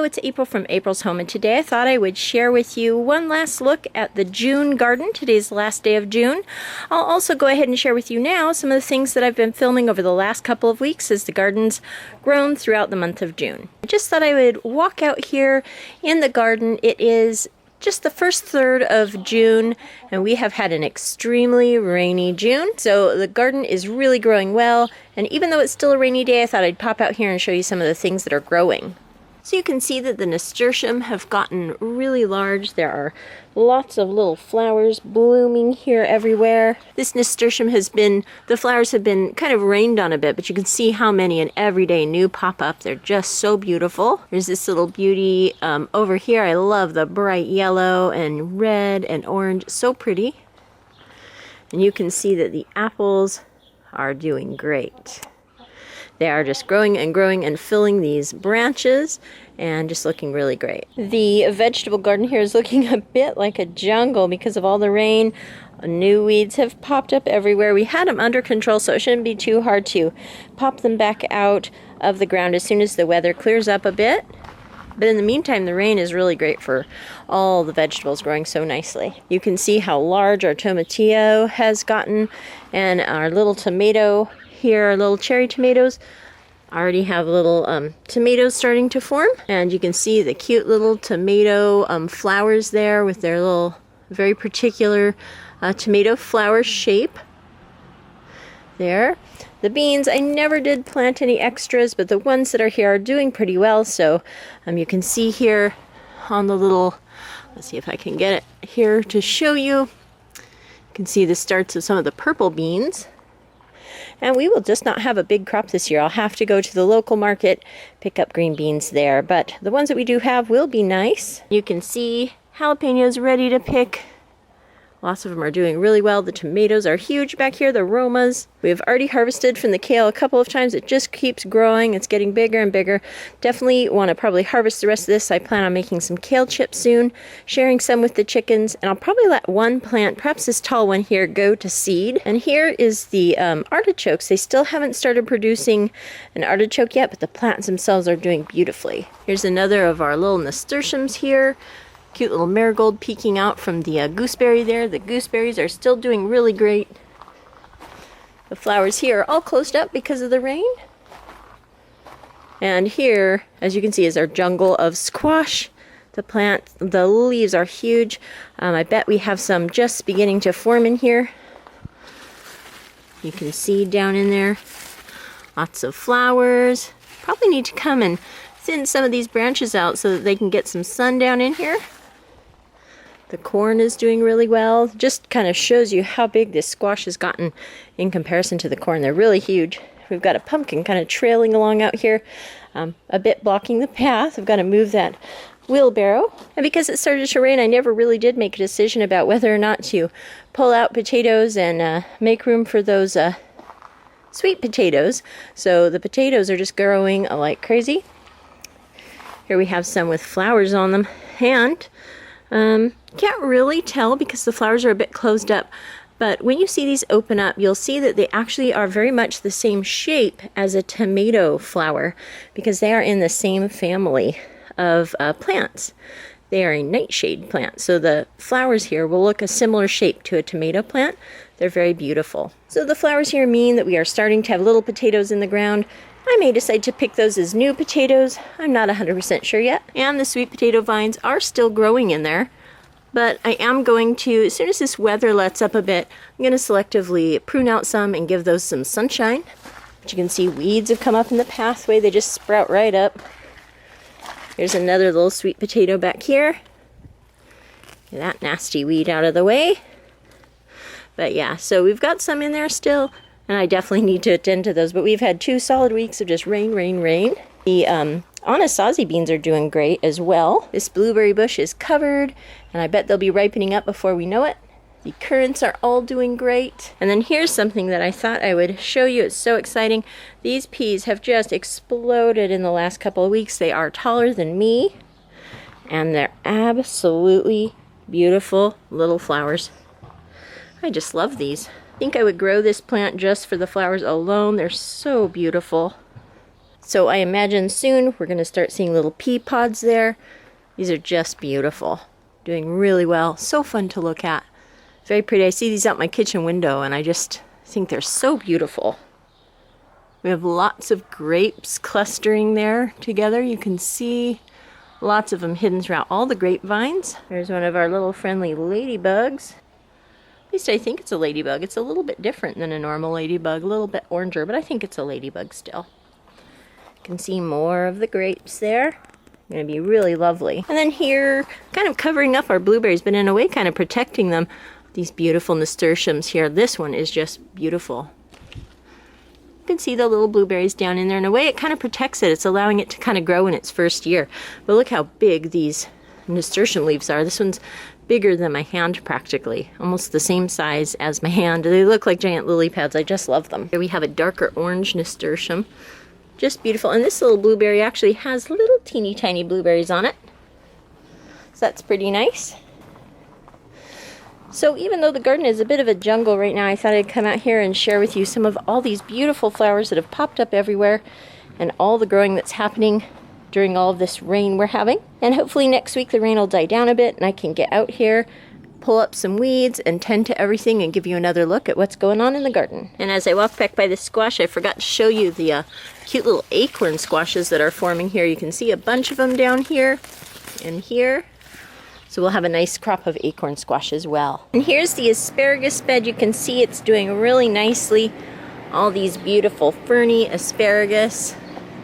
Hello, it's April from April's Home, and today I thought I would share with you one last look at the June garden. Today's the last day of June. I'll also go ahead and share with you now some of the things that I've been filming over the last couple of weeks as the garden's grown throughout the month of June. I just thought I would walk out here in the garden. It is just the first third of June, and we have had an extremely rainy June, so the garden is really growing well. And even though it's still a rainy day, I thought I'd pop out here and show you some of the things that are growing. So you can see that the nasturtium have gotten really large. There are lots of little flowers blooming here everywhere. This nasturtium the flowers have been kind of rained on a bit, but you can see how many and every day new pop up. They're just so beautiful. There's this little beauty over here. I love the bright yellow and red and orange. So pretty. And you can see that the apples are doing great. They are just growing and growing and filling these branches and just looking really great. The vegetable garden here is looking a bit like a jungle because of all the rain. New weeds have popped up everywhere. We had them under control, so it shouldn't be too hard to pop them back out of the ground as soon as the weather clears up a bit. But in the meantime, the rain is really great for all the vegetables growing so nicely. You can see how large our tomatillo has gotten, and our little tomato here, our little cherry tomatoes already have little tomatoes starting to form. And you can see the cute little tomato flowers there with their little very particular tomato flower shape there. The beans, I never did plant any extras, but the ones that are here are doing pretty well. So you can see here on the little, let's see if I can get it here to show you. You can see the starts of some of the purple beans. And we will just not have a big crop this year. I'll have to go to the local market, pick up green beans there. But the ones that we do have will be nice. You can see jalapenos ready to pick. Lots of them are doing really well. The tomatoes are huge back here, the Romas. We've already harvested from the kale a couple of times. It just keeps growing. It's getting bigger and bigger. Definitely want to probably harvest the rest of this. I plan on making some kale chips soon, sharing some with the chickens, and I'll probably let one plant, perhaps this tall one here, go to seed. And here is the artichokes. They still haven't started producing an artichoke yet, but the plants themselves are doing beautifully. Here's another of our little nasturtiums here. Cute little marigold peeking out from the gooseberry there. The gooseberries are still doing really great. The flowers here are all closed up because of the rain. And here, as you can see, is our jungle of squash. The leaves are huge. I bet we have some just beginning to form in here. You can see down in there. Lots of flowers. Probably need to come and thin some of these branches out so that they can get some sun down in here. The corn is doing really well. Just kind of shows you how big this squash has gotten in comparison to the corn. They're really huge. We've got a pumpkin kind of trailing along out here, a bit blocking the path. I've got to move that wheelbarrow. And because it started to rain, I never really did make a decision about whether or not to pull out potatoes and make room for those sweet potatoes. So the potatoes are just growing like crazy. Here we have some with flowers on them, and can't really tell because the flowers are a bit closed up, but when you see these open up, you'll see that they actually are very much the same shape as a tomato flower because they are in the same family of plants. They are a nightshade plant, so the flowers here will look a similar shape to a tomato plant. They're very beautiful. So the flowers here mean that we are starting to have little potatoes in the ground. I may decide to pick those as new potatoes. I'm not 100% sure yet. And the sweet potato vines are still growing in there. But I am going to, as soon as this weather lets up a bit, I'm going to selectively prune out some and give those some sunshine. But you can see weeds have come up in the pathway. They just sprout right up. Here's another little sweet potato back here. Get that nasty weed out of the way. But yeah, so we've got some in there still. And I definitely need to attend to those. But we've had 2 solid weeks of just rain, rain, rain. The Anasazi beans are doing great as well. This blueberry bush is covered, and I bet they'll be ripening up before we know it. The currants are all doing great. And then here's something that I thought I would show you. It's so exciting. These peas have just exploded in the last couple of weeks. They are taller than me, and they're absolutely beautiful little flowers. I just love these. I think I would grow this plant just for the flowers alone. They're so beautiful. So I imagine soon we're going to start seeing little pea pods there. These are just beautiful. Doing really well. So fun to look at. Very pretty. I see these out my kitchen window and I just think they're so beautiful. We have lots of grapes clustering there together. You can see lots of them hidden throughout all the grapevines. There's one of our little friendly ladybugs. At least I think it's a ladybug. It's a little bit different than a normal ladybug. A little bit oranger, but I think it's a ladybug still. You can see more of the grapes there. Going to be really lovely. And then here, kind of covering up our blueberries, but in a way kind of protecting them. These beautiful nasturtiums here. This one is just beautiful. You can see the little blueberries down in there. In a way, it kind of protects it. It's allowing it to kind of grow in its first year. But look how big these nasturtium leaves are. This one's bigger than my hand practically. Almost the same size as my hand. They look like giant lily pads. I just love them. Here we have a darker orange nasturtium. Just beautiful. And this little blueberry actually has little teeny tiny blueberries on it. So that's pretty nice. So even though the garden is a bit of a jungle right now, I thought I'd come out here and share with you some of all these beautiful flowers that have popped up everywhere and all the growing that's happening during all of this rain we're having. And hopefully next week the rain will die down a bit and I can get out here, pull up some weeds and tend to everything and give you another look at what's going on in the garden. And as I walk back by this squash, I forgot to show you the cute little acorn squashes that are forming here. You can see a bunch of them down here and here. So we'll have a nice crop of acorn squash as well. And here's the asparagus bed. You can see it's doing really nicely. All these beautiful ferny asparagus.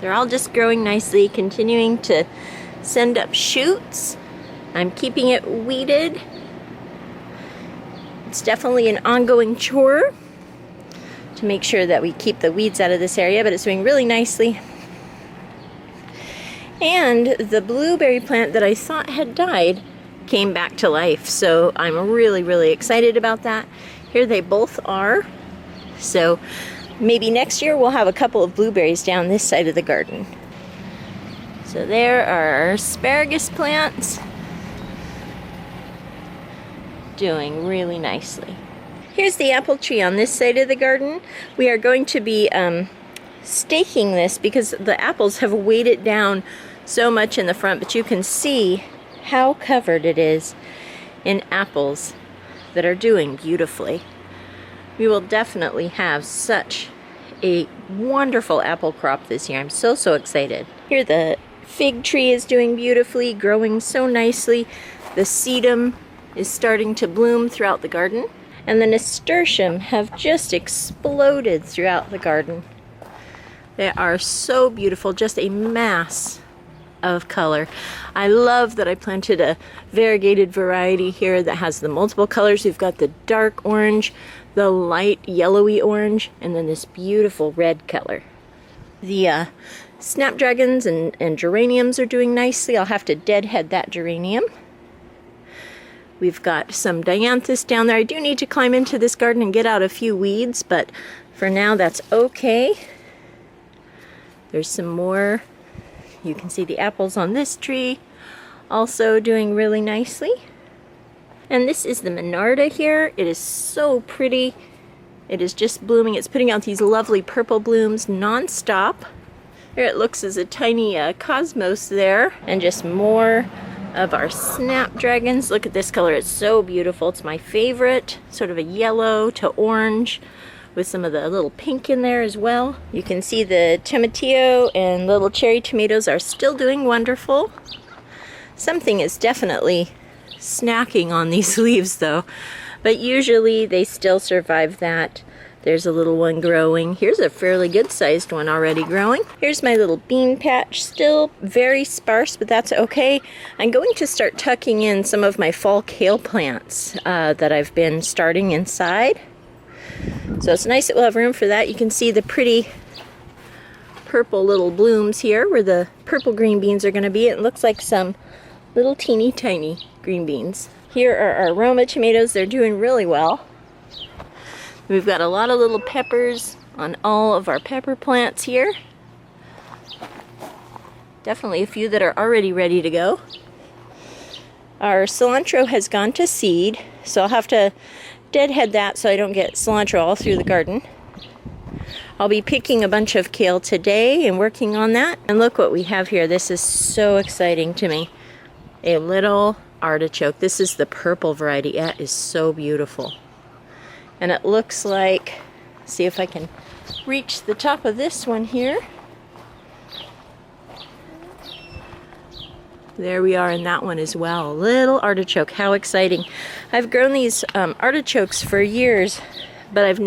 They're all just growing nicely, continuing to send up shoots. I'm keeping it weeded. It's definitely an ongoing chore to make sure that we keep the weeds out of this area, but it's doing really nicely. And the blueberry plant that I thought had died came back to life, so I'm really, really excited about that. Here they both are. So maybe next year we'll have a couple of blueberries down this side of the garden. So there are our asparagus plants. Doing really nicely. Here's the apple tree on this side of the garden. We are going to be staking this because the apples have weighed it down so much in the front, but you can see how covered it is in apples that are doing beautifully. We will definitely have such a wonderful apple crop this year. I'm so excited. Here the fig tree is doing beautifully, growing so nicely. The sedum is starting to bloom throughout the garden. And the nasturtium have just exploded throughout the garden. They are so beautiful, just a mass of color. I love that I planted a variegated variety here that has the multiple colors. We've got the dark orange, the light yellowy orange, and then this beautiful red color. The snapdragons and geraniums are doing nicely. I'll have to deadhead that geranium. We've got some dianthus down there. I do need to climb into this garden and get out a few weeds, but for now that's okay. There's some more. You can see the apples on this tree also doing really nicely. And this is the Monarda here. It is so pretty. It is just blooming. It's putting out these lovely purple blooms non-stop. There it looks as a tiny cosmos there. And just more of our snapdragons. Look at this color. It's so beautiful. It's my favorite. Sort of a yellow to orange with some of the little pink in there as well. You can see the tomatillo and little cherry tomatoes are still doing wonderful. Something is definitely snacking on these leaves though, but usually they still survive that. There's a little one growing. Here's a fairly good sized one already growing. Here's my little bean patch, still very sparse, but that's okay. I'm going to start tucking in some of my fall kale plants that I've been starting inside. So it's nice that we'll have room for that. You can see the pretty purple little blooms here where the purple green beans are going to be. It looks like some little teeny tiny green beans. Here are our Roma tomatoes. They're doing really well. We've got a lot of little peppers on all of our pepper plants here. Definitely a few that are already ready to go. Our cilantro has gone to seed, so I'll have to deadhead that so I don't get cilantro all through the garden. I'll be picking a bunch of kale today and working on that. And look what we have here. This is so exciting to me. A little artichoke. This is the purple variety. It is so beautiful. And it looks like, see if I can reach the top of this one here. There we are in that one as well. Little artichoke. How exciting. I've grown these artichokes for years, but I've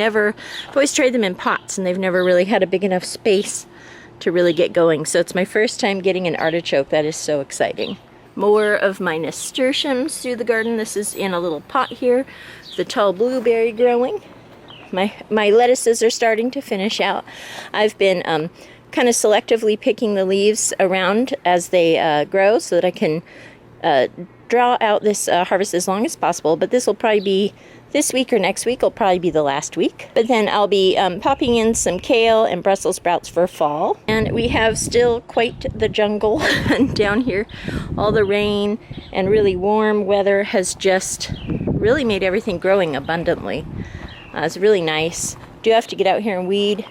always tried them in pots, and they've never really had a big enough space to really get going. So it's my first time getting an artichoke. That is so exciting. More of my nasturtiums through the garden. This is in a little pot here. The tall blueberry growing. My lettuces are starting to finish out. I've been kind of selectively picking the leaves around as they grow so that I can draw out this harvest as long as possible. But this will probably be this week or next week. Will probably be the last week. But then I'll be popping in some kale and Brussels sprouts for fall. And we have still quite the jungle down here. All the rain and really warm weather has just really made everything growing abundantly. It's really nice. Do have to get out here and weed.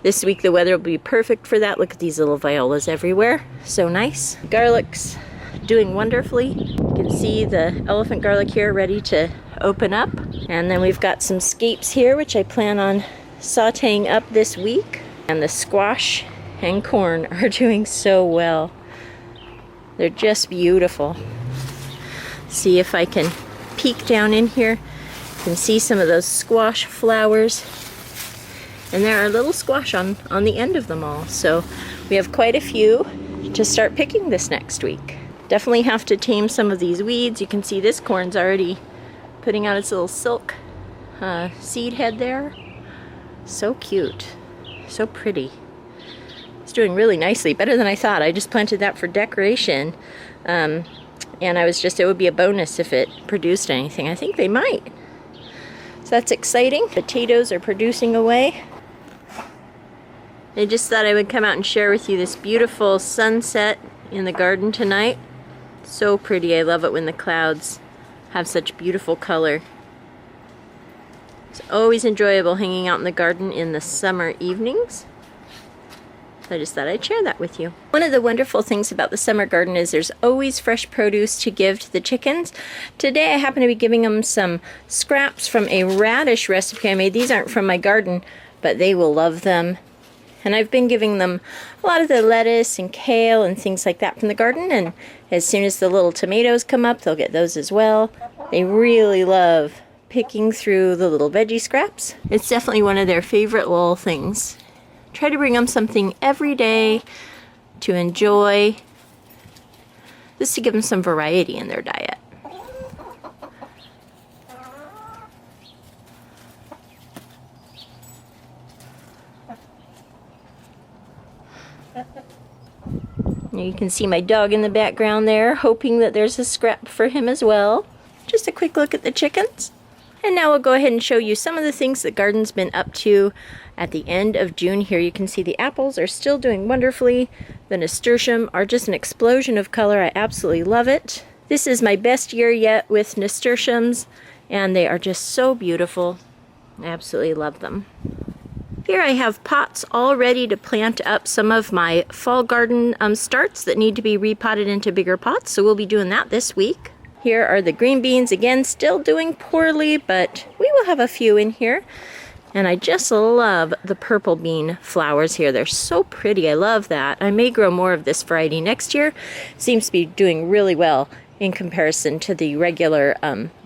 This week the weather will be perfect for that. Look at these little violas everywhere. So nice. Garlic's doing wonderfully. You can see the elephant garlic here ready to open up. And then we've got some scapes here, which I plan on sauteing up this week. And the squash and corn are doing so well. They're just beautiful. See if I can peek down in here. You can see some of those squash flowers. And there are little squash on the end of them all. So we have quite a few to start picking this next week. Definitely have to tame some of these weeds. You can see this corn's already putting out its little silk seed head there. So cute. So pretty. It's doing really nicely. Better than I thought. I just planted that for decoration. And it would be a bonus if it produced anything. I think they might. So that's exciting. Potatoes are producing away. I just thought I would come out and share with you this beautiful sunset in the garden tonight. So pretty. I love it when the clouds have such beautiful color. It's always enjoyable hanging out in the garden in the summer evenings. So I just thought I'd share that with you. One of the wonderful things about the summer garden is there's always fresh produce to give to the chickens. Today I happen to be giving them some scraps from a radish recipe I made. These aren't from my garden, but they will love them. And I've been giving them a lot of the lettuce and kale and things like that from the garden. And as soon as the little tomatoes come up, they'll get those as well. They really love picking through the little veggie scraps. It's definitely one of their favorite little things. Try to bring them something every day to enjoy, just to give them some variety in their diet. You can see my dog in the background there, hoping that there's a scrap for him as well. Just a quick look at the chickens. And now we'll go ahead and show you some of the things the garden's been up to at the end of June. Here you can see the apples are still doing wonderfully. The nasturtium are just an explosion of color. I absolutely love it. This is my best year yet with nasturtiums, and they are just so beautiful. I absolutely love them. Here I have pots all ready to plant up some of my fall garden starts that need to be repotted into bigger pots, so we'll be doing that this week. Here are the green beans, again still doing poorly, but we will have a few in here. And I just love the purple bean flowers here. They're so pretty. I love that. I may grow more of this variety next year. Seems to be doing really well in comparison to the regular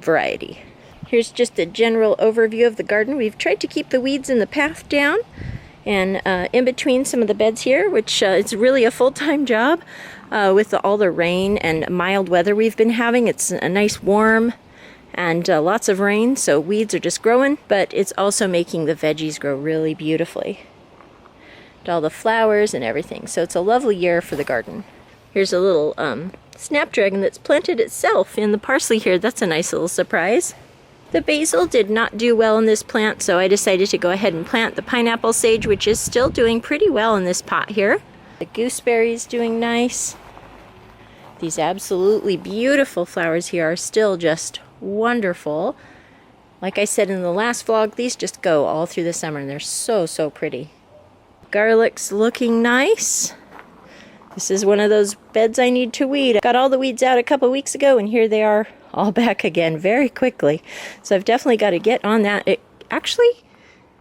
variety. Here's just a general overview of the garden. We've tried to keep the weeds in the path down and in between some of the beds here, which is really a full-time job with all the rain and mild weather we've been having. It's a nice warm and lots of rain, so weeds are just growing, but it's also making the veggies grow really beautifully. And all the flowers and everything, so it's a lovely year for the garden. Here's a little snapdragon that's planted itself in the parsley here. That's a nice little surprise. The basil did not do well in this plant, so I decided to go ahead and plant the pineapple sage, which is still doing pretty well in this pot here. The gooseberry's doing nice. These absolutely beautiful flowers here are still just wonderful. Like I said in the last vlog, these just go all through the summer and they're so, so pretty. Garlic's looking nice. This is one of those beds I need to weed. I got all the weeds out a couple weeks ago and here they are all back again very quickly. So I've definitely got to get on that. Actually,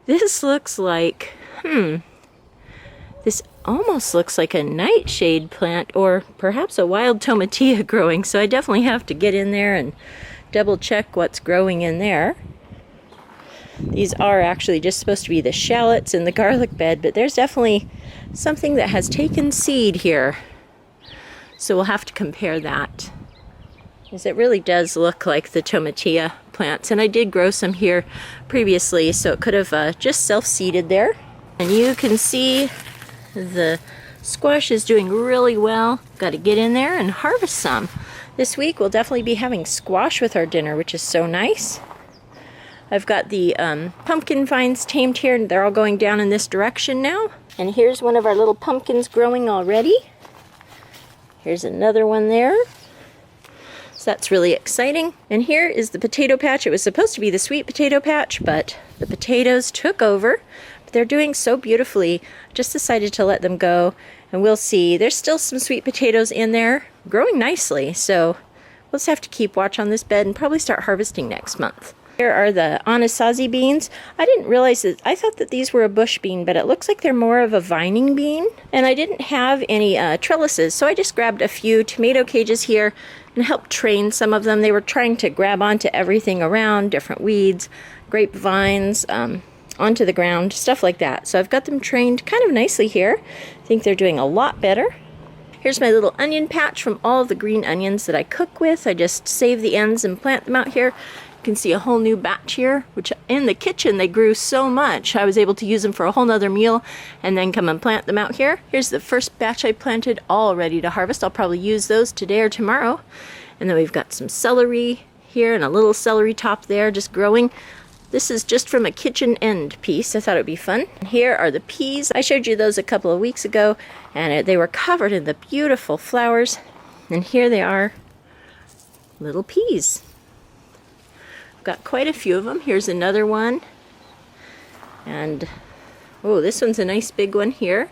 this looks like, this almost looks like a nightshade plant or perhaps a wild tomatillo growing. So I definitely have to get in there and double check what's growing in there. These are actually just supposed to be the shallots in the garlic bed, but there's definitely something that has taken seed here. So we'll have to compare that. Because it really does look like the tomatillo plants. And I did grow some here previously, so it could have just self-seeded there. And you can see the squash is doing really well. Got to get in there and harvest some. This week we'll definitely be having squash with our dinner, which is so nice. I've got the pumpkin vines tamed here, and they're all going down in this direction now. And here's one of our little pumpkins growing already. Here's another one there. So that's really exciting. And here is the potato patch. It was supposed to be the sweet potato patch, but the potatoes took over. But they're doing so beautifully. Just decided to let them go, and we'll see. There's still some sweet potatoes in there, growing nicely. So we'll just have to keep watch on this bed and probably start harvesting next month. Here are the Anasazi beans. I didn't realize that, I thought that these were a bush bean, but it looks like they're more of a vining bean. And I didn't have any trellises, so I just grabbed a few tomato cages here and helped train some of them. They were trying to grab onto everything around, different weeds, grapevines, onto the ground, stuff like that. So I've got them trained kind of nicely here. I think they're doing a lot better. Here's my little onion patch from all of the green onions that I cook with. I just save the ends and plant them out here. You can see a whole new batch here, which in the kitchen they grew so much I was able to use them for a whole nother meal and then come and plant them out here. Here's the first batch I planted, all ready to harvest. I'll probably use those today or tomorrow. And then we've got some celery here and a little celery top there just growing. This is just from a kitchen end piece. I thought it would be fun. And here are the peas. I showed you those a couple of weeks ago and they were covered in the beautiful flowers. And here they are, little peas. Got quite a few of them. Here's another one. And oh, this one's a nice big one here.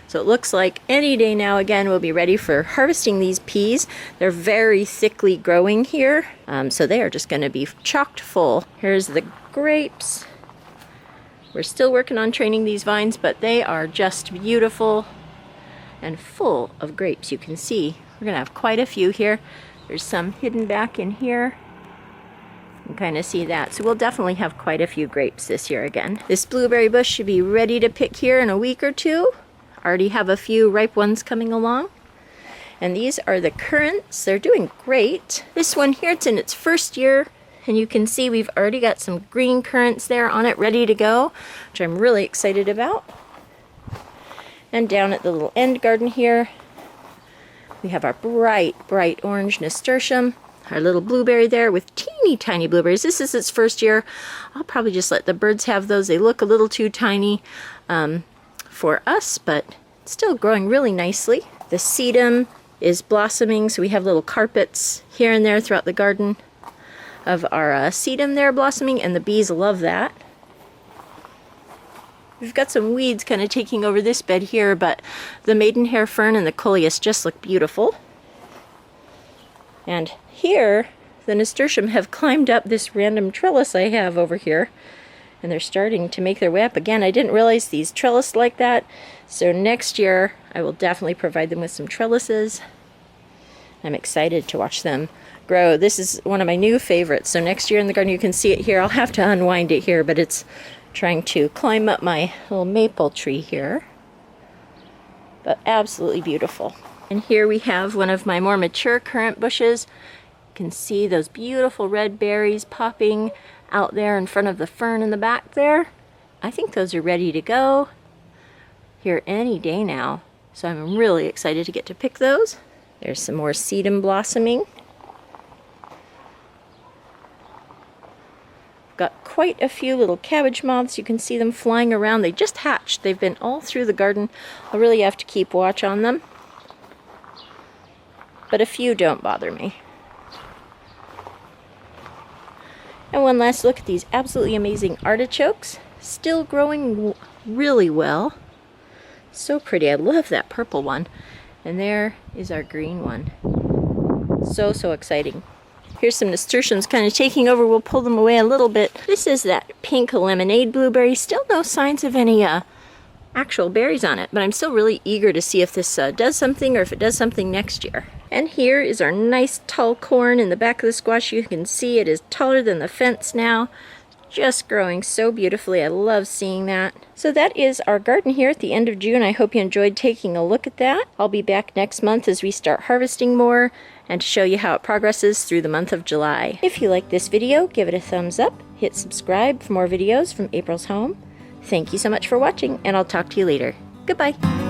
So it looks like any day now again we'll be ready for harvesting these peas. They're very thickly growing here. So they are just going to be chocked full. Here's the grapes. We're still working on training these vines, but they are just beautiful and full of grapes. You can see we're going to have quite a few here. There's some hidden back in here. You can kind of see that. So we'll definitely have quite a few grapes this year again. This blueberry bush should be ready to pick here in a week or two. Already have a few ripe ones coming along. And these are the currants. They're doing great. This one here, it's in its first year. And you can see we've already got some green currants there on it ready to go, which I'm really excited about. And down at the little end garden here, we have our bright orange nasturtium. Our little blueberry there with teeny tiny blueberries. This is its first year. I'll probably just let the birds have those. They look a little too tiny for us, but still growing really nicely. The sedum is blossoming, so we have little carpets here and there throughout the garden of our sedum there blossoming, and the bees love that. We've got some weeds kind of taking over this bed here, but the maidenhair fern and the coleus just look beautiful. And here, the nasturtium have climbed up this random trellis I have over here. And they're starting to make their way up again. I didn't realize these trellis like that. So next year, I will definitely provide them with some trellises. I'm excited to watch them grow. This is one of my new favorites. So next year in the garden, you can see it here. I'll have to unwind it here, but it's trying to climb up my little maple tree here. But absolutely beautiful. And here we have one of my more mature currant bushes. You can see those beautiful red berries popping out there in front of the fern in the back there. I think those are ready to go here any day now. So I'm really excited to get to pick those. There's some more sedum blossoming. Got quite a few little cabbage moths. You can see them flying around. They just hatched. They've been all through the garden. I'll really have to keep watch on them. But a few don't bother me. And one last look at these absolutely amazing artichokes. Still growing really well. So pretty. I love that purple one. And there is our green one. So, so exciting. Here's some nasturtiums kind of taking over. We'll pull them away a little bit. This is that pink lemonade blueberry. Still no signs of any actual berries on it, but I'm still really eager to see if this does something or if it does something next year. And here is our nice tall corn in the back of the squash. You can see it is taller than the fence now. Just growing so beautifully. I love seeing that. So that is our garden here at the end of June. I hope you enjoyed taking a look at that. I'll be back next month as we start harvesting more and to show you how it progresses through the month of July. If you like this video, give it a thumbs up, hit subscribe for more videos from April's Home. Thank you so much for watching, and I'll talk to you later. Goodbye.